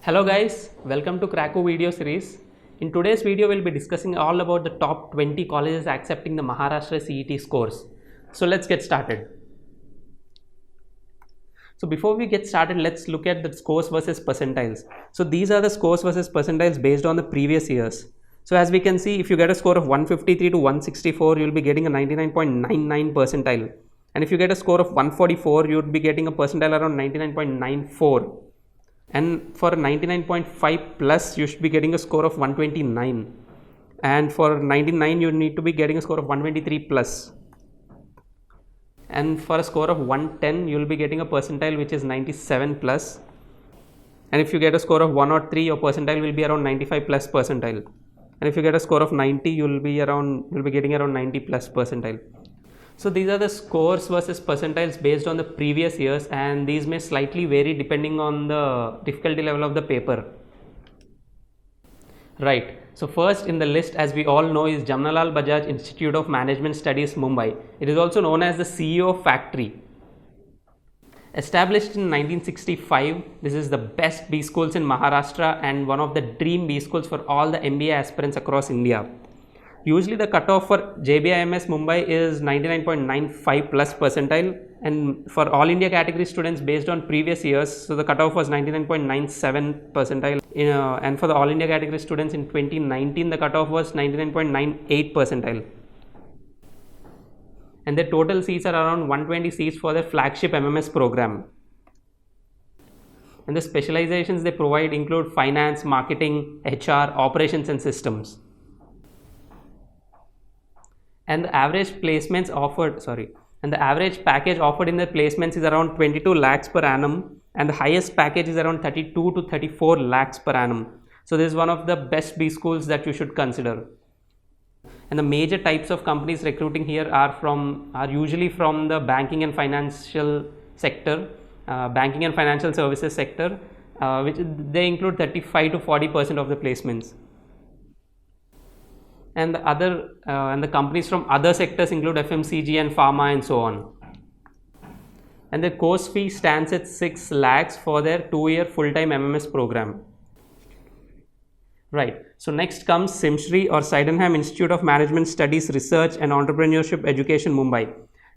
Hello guys, welcome to Krakow video series. In today's video, we'll be discussing all about the top 20 colleges accepting the Maharashtra CET scores. So let's get started. So before we get started, let's look at the scores versus percentiles. So these are the scores versus percentiles based on the previous years. So as we can see, if you get a score of 153 to 164, you'll be getting a 99.99 percentile. And if you get a score of 144, you'd be getting a percentile around 99.94. And for 99.5 plus, you should be getting a score of 129. And for 99, you need to be getting a score of 123 plus. And for a score of 110, you will be getting a percentile which is 97 plus. And if you get a score of 103, your percentile will be around 95 plus percentile. And if you get a score of 90, you'll be getting around 90 plus percentile. So these are the scores versus percentiles based on the previous years, and these may slightly vary depending on the difficulty level of the paper. Right. So first in the list, as we all know, is Jamnalal Bajaj Institute of Management Studies, Mumbai. It is also known as the CEO Factory. Established in 1965, this is the best B schools in Maharashtra and one of the dream B schools for all the MBA aspirants across India. Usually the cutoff for JBIMS Mumbai is 99.95 plus percentile, and for all India category students based on previous years, so the cutoff was 99.97 percentile, and for the all India category students in 2019, the cutoff was 99.98 percentile. And the total seats are around 120 seats for their flagship MMS program. And the specializations they provide include finance, marketing, HR, operations and systems. And the average placements offered, and the average package offered in the placements is around 22 lakhs per annum, and the highest package is around 32 to 34 lakhs per annum. So this is one of the best B schools that you should consider. And the major types of companies recruiting here are usually from the banking and financial sector, banking and financial services sector, which they include 35 to 40% of the placements. And the companies from other sectors include FMCG and pharma and so on. And the course fee stands at 6 lakhs for their 2-year full-time MMS program. Right. So next comes SIMSHRI or Sydenham Institute of Management Studies, Research and Entrepreneurship Education, Mumbai.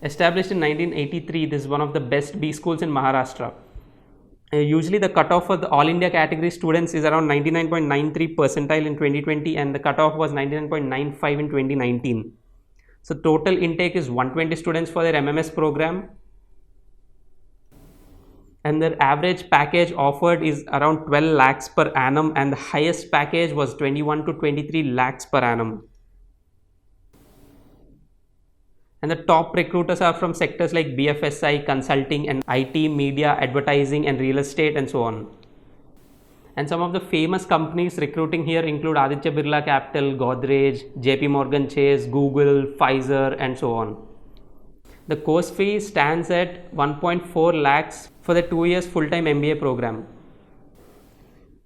Established in 1983, this is one of the best B schools in Maharashtra. Usually the cutoff for the all India category students is around 99.93 percentile in 2020, and the cutoff was 99.95 in 2019. So total intake is 120 students for their MMS program, and their average package offered is around 12 lakhs per annum, and the highest package was 21 to 23 lakhs per annum. And the top recruiters are from sectors like BFSI, consulting and IT, media, advertising and real estate and so on. And some of the famous companies recruiting here include Aditya Birla Capital, Godrej, JP Morgan Chase, Google, Pfizer and so on. The course fee stands at 1.4 lakhs for the 2 years full-time MBA program.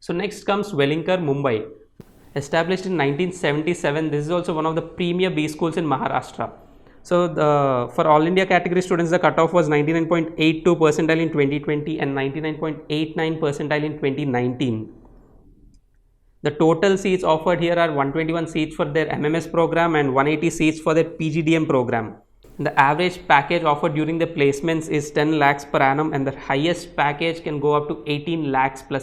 So next comes Wellinkar, Mumbai. Established in 1977, this is also one of the premier B schools in Maharashtra. So for all India category students, the cutoff was 99.82 percentile in 2020 and 99.89 percentile in 2019. The total seats offered here are 121 seats for their MMS program and 180 seats for their PGDM program. The average package offered during the placements is 10 lakhs per annum, and the highest package can go up to 18 lakhs per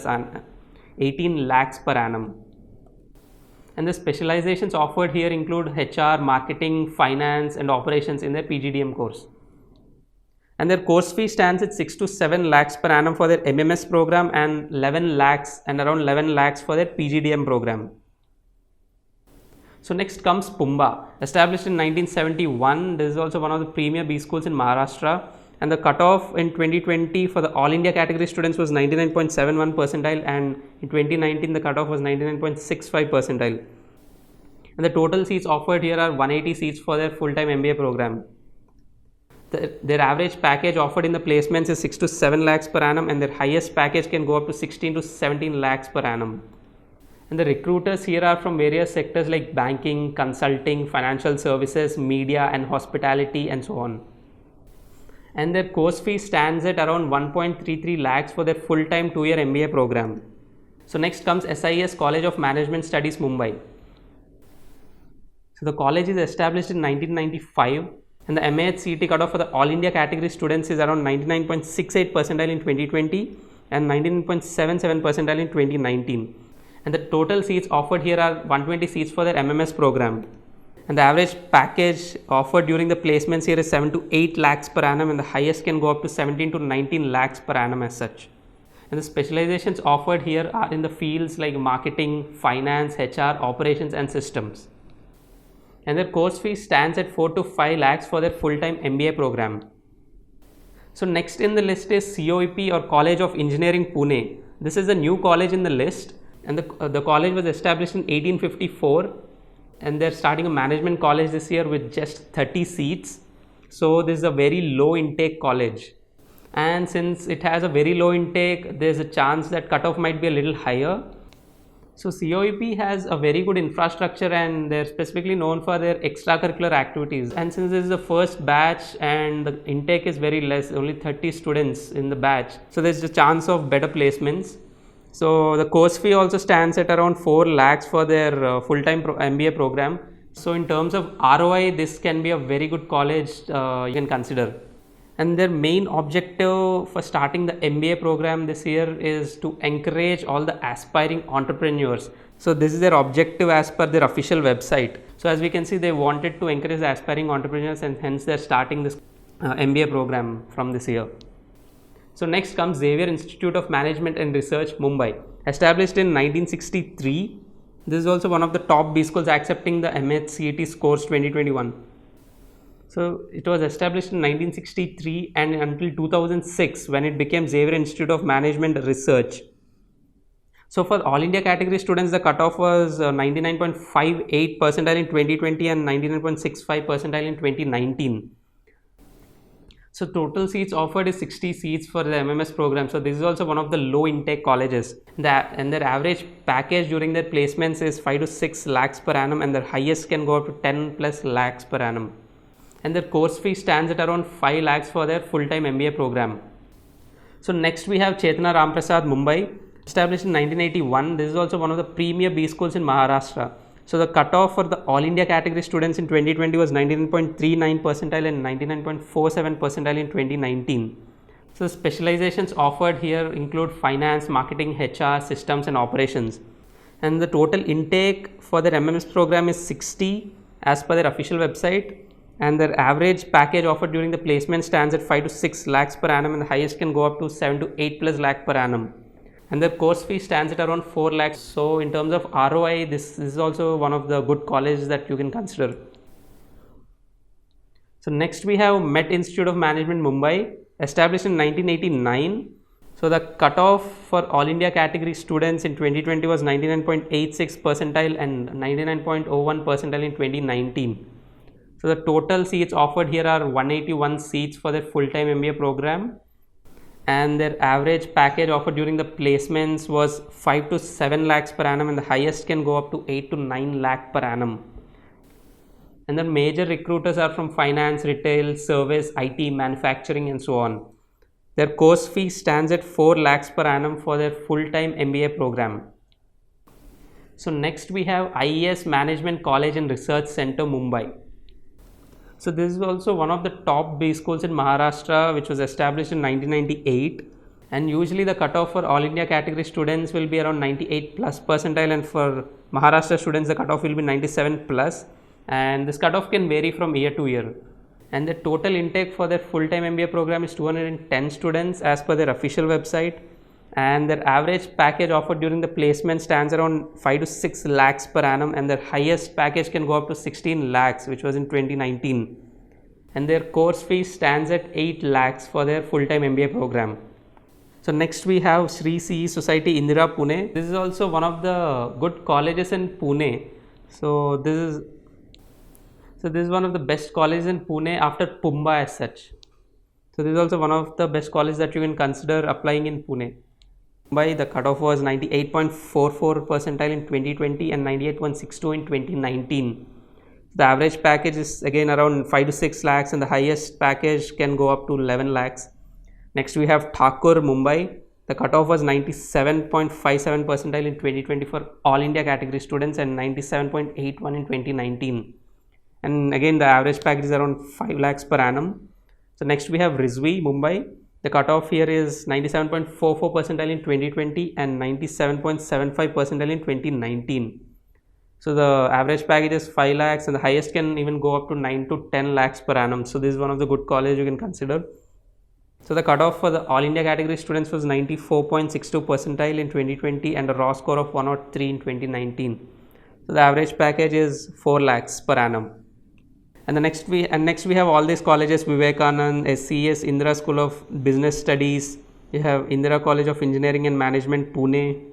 annum. And the specializations offered here include HR, marketing, finance and operations in their PGDM course. And their course fee stands at 6 to 7 lakhs per annum for their MMS program and around 11 lakhs for their PGDM program. So next comes Pumba. Established in 1971, this is also one of the premier B schools in Maharashtra. And the cutoff in 2020 for the all India category students was 99.71 percentile, and in 2019 the cutoff was 99.65 percentile. And the total seats offered here are 180 seats for their full-time MBA program. Their average package offered in the placements is 6 to 7 lakhs per annum, and their highest package can go up to 16 to 17 lakhs per annum. And the recruiters here are from various sectors like banking, consulting, financial services, media and hospitality and so on. and their course fee stands at around 1.33 lakhs for their full-time 2-year MBA program. So next comes SIS College of Management Studies, Mumbai. So the college is established in 1995 and the MAHCET cutoff for the All India category students is around 99.68 percentile in 2020 and 99.77 percentile in 2019. And the total seats offered here are 120 seats for their MMS program. And the average package offered during the placements here is 7 to 8 lakhs per annum and the highest can go up to 17 to 19 lakhs per annum as such. And the specializations offered here are in the fields like marketing, finance, HR, operations and systems. And their course fee stands at 4 to 5 lakhs for their full-time MBA program. So next in the list is COEP or College of Engineering, Pune. This is a new college in the list and the college was established in 1854 and they're starting a management college this year with just 30 seats. So this is a very low intake college. And since it has a very low intake, there's a chance that cutoff might be a little higher. So COEP has a very good infrastructure and they're specifically known for their extracurricular activities. And since this is the first batch and the intake is very less, only 30 students in the batch, so there's a chance of better placements. So the course fee also stands at around 4 lakhs for their full-time MBA program. So in terms of ROI, this can be a very good college you can consider. And their main objective for starting the MBA program this year is to encourage all the aspiring entrepreneurs. So this is their objective as per their official website. So as we can see, they wanted to encourage the aspiring entrepreneurs and hence they're starting this MBA program from this year. So next comes Xavier Institute of Management and Research, Mumbai. Established in 1963, this is also one of the top B schools accepting the MAHCET scores 2021. So it was established in 1963 and until 2006 when it became Xavier Institute of Management Research. So for All India category students, the cutoff was 99.58 percentile in 2020 and 99.65 percentile in 2019. So total seats offered is 60 seats for the MMS program. So this is also one of the low intake colleges. And their average package during their placements is 5 to 6 lakhs per annum and their highest can go up to 10 plus lakhs per annum. And their course fee stands at around 5 lakhs for their full-time MBA program. So next we have Chetna Ramprasad, Mumbai, established in 1981. This is also one of the premier B schools in Maharashtra. So the cutoff for the All India category students in 2020 was 99.39 percentile and 99.47 percentile in 2019. So the specializations offered here include finance, marketing, HR, systems and operations. And the total intake for their MMS program is 60 as per their official website. And their average package offered during the placement stands at 5 to 6 lakhs per annum and the highest can go up to 7 to 8 plus lakh per annum. And their course fee stands at around 4 lakhs. So in terms of ROI, this is also one of the good colleges that you can consider. So next we have Met Institute of Management, Mumbai, established in 1989. So the cutoff for All India category students in 2020 was 99.86 percentile and 99.01 percentile in 2019. So the total seats offered here are 181 seats for their full-time MBA program and their average package offered during the placements was 5 to 7 lakhs per annum and the highest can go up to 8 to 9 lakh per annum. And the major recruiters are from finance, retail, service, IT, manufacturing and so on. Their course fee stands at 4 lakhs per annum for their full-time MBA program. So next we have IES Management College and Research Center, Mumbai. So this is also one of the top B schools in Maharashtra, which was established in 1998. And usually the cutoff for All India category students will be around 98 plus percentile and for Maharashtra students the cutoff will be 97 plus. And this cutoff can vary from year to year. And the total intake for their full-time MBA program is 210 students as per their official website. And their average package offered during the placement stands around 5 to 6 lakhs per annum and their highest package can go up to 16 lakhs, which was in 2019. And their course fee stands at 8 lakhs for their full-time MBA program. So next we have Sri CE Society, Indira, Pune. This is also one of the good colleges in Pune. So this is one of the best colleges in Pune after Pumba as such. So this is also one of the best colleges that you can consider applying in Pune. By the cutoff was 98.44 percentile in 2020 and 98.62 in 2019. The average package is again around 5 to 6 lakhs and the highest package can go up to 11 lakhs. Next we have Thakur, Mumbai, The cutoff was 97.57 percentile in 2020 for all India category students and 97.81 in 2019. And again, the average package is around 5 lakhs per annum. So next we have Rizvi, Mumbai. The cutoff here is 97.44 percentile in 2020 and 97.75 percentile in 2019. So the average package is 5 lakhs and the highest can even go up to 9 to 10 lakhs per annum. So this is one of the good colleges you can consider. So the cutoff for the all India category students was 94.62 percentile in 2020 and a raw score of 103 in 2019. So the average package is 4 lakhs per annum. And next we have all these colleges: Vivekanand, SCS, Indira School of Business Studies. We have Indira College of Engineering and Management, Pune.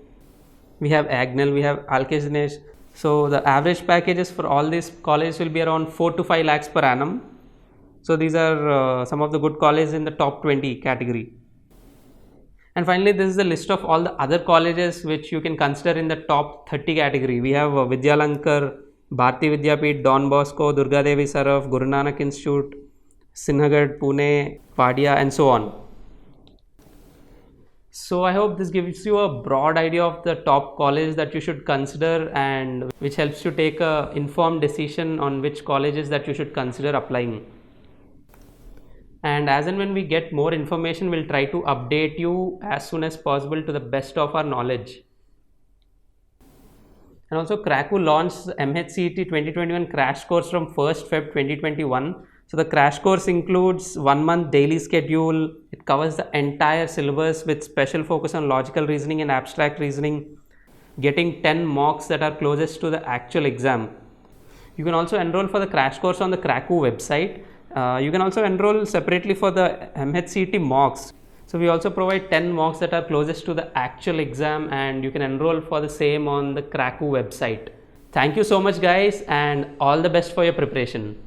We have Agnel, we have Alkesh Dinesh. So the average packages for all these colleges will be around 4 to 5 lakhs per annum. So these are some of the good colleges in the top 20 category. And finally, this is the list of all the other colleges which you can consider in the top 30 category. We have Vidyalankar, Bharati Vidyapeeth, Don Bosco, Durga Devi Saraf, Guru Nanak Institute, Sinhagad, Pune, Wadia, and so on. So I hope this gives you a broad idea of the top colleges that you should consider and which helps you take a informed decision on which colleges that you should consider applying. And as and when we get more information, we'll try to update you as soon as possible to the best of our knowledge. And also, Krakow launched the MHCET 2021 crash course from 1st Feb 2021. So the crash course includes 1 month daily schedule. It covers the entire syllabus with special focus on logical reasoning and abstract reasoning, getting 10 mocks that are closest to the actual exam. You can also enroll for the crash course on the Krakow website. You can also enroll separately for the MHCET mocks. So we also provide 10 mocks that are closest to the actual exam, and you can enroll for the same on the Krakow website. Thank you so much guys, and all the best for your preparation.